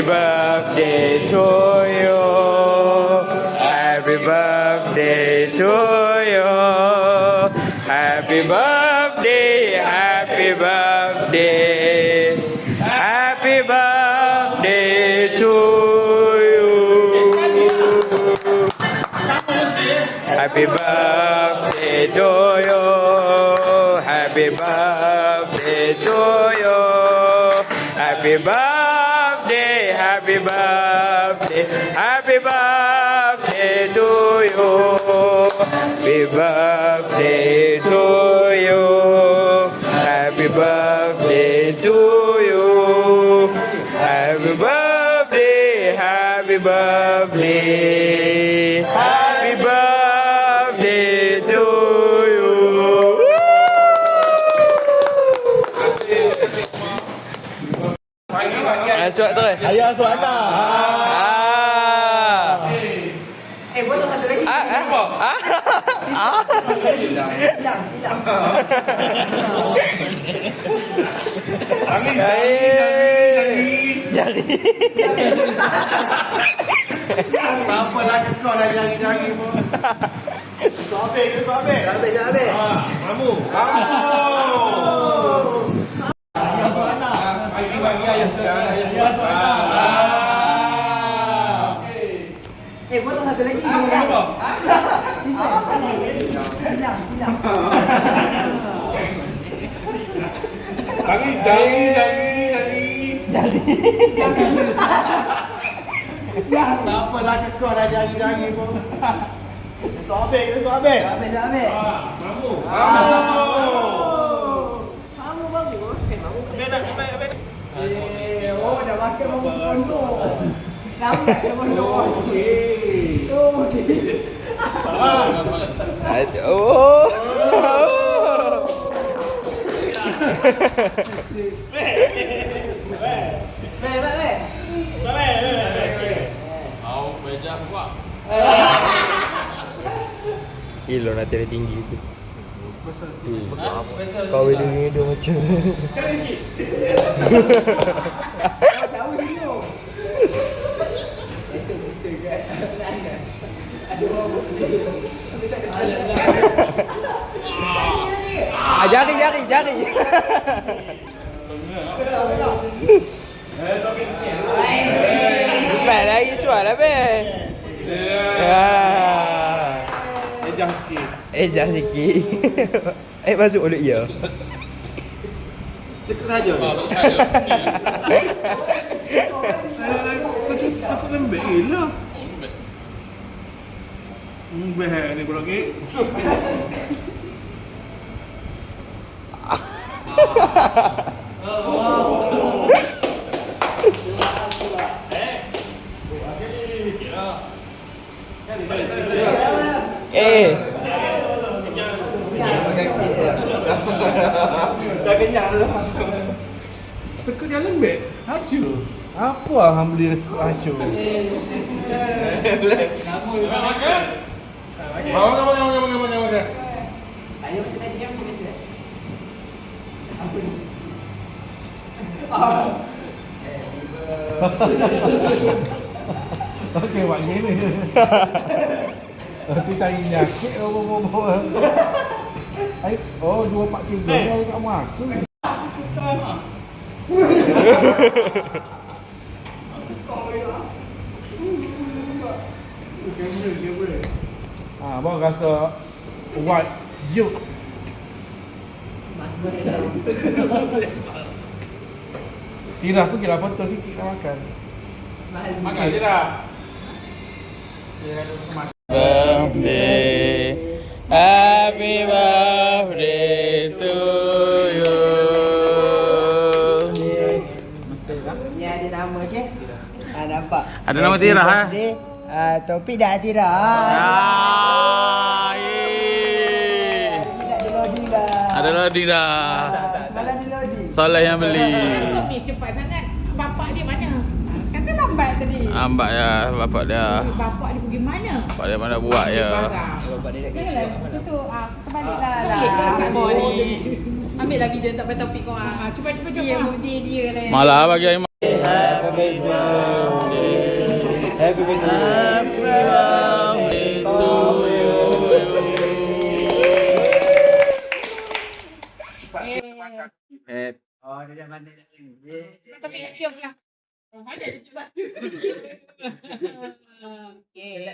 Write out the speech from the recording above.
birthday to you. Happy birthday to you. Happy birthday, happy birthday. Happy birthday to you. Happy birthday to you. Happy birthday to you. Happy birthday, happy birthday, happy birthday to you. Happy birthday to you. Happy birthday to you. Happy birthday, happy birthday, happy birthday to you. Suat tu. Ayah suat tak? Boleh satu lagi. Apa? Silang. Jari. Tak apalah kau dah jari-jari pun. Habis. Habis. Kamu. Bagi ayah suat. Boleh satu lagi. Apa? Silang. Bagi jari. Tak apalah kau dah jari-jari pun. Habis. Habis. Kamu. Kamu bagus. Habis. Oh, dah makan mamu sponsor. Lambat sponsor. Okey. Oh. Gila nanti ada tinggi tu. Besar apa? Kau hidung macam. Cari sikit. Tahu dia. Jari. Lepas lagi suat lah be. Ejah sikit. Masuk mulut ya. Cekut saja. Aku lembek gila. Behek ni pula ke? Dah kenyang dah. Sekut dia lembek. Hancur. Apa hang beli sekut hancur? Makan. Ayo kita diam biasa. Ampun. Okey, buat gini. Nanti cari nyakit apa-apa. Oh, 2, 4, 3 kau tak makan. Abang rasa white sejuk. Tira pergilah potong sikit nak makan. Makan Tira. Birthday, happy birthday to you. Ni ada nama ke? Nampak. Ada nama Tira ha? Topik dah Tira. Tak ada loading dah. Ada loading dah. Malam di loading. Soleh yang beli. Ni cepat sangat. Bapak dia mana? Kata lambat tadi. Lambat ya bapak dia. Bapak dia pergi mana? Bapak dia mana buat ya. Bapak dia dah kerja. Situ terbaliklah lah. Boy ni. Ambil lah video tak topik kau. Cepat dia lah. Malah bagi Aiman. Happy Happy birthday to you. Tapi diam lah. Ada. Okey.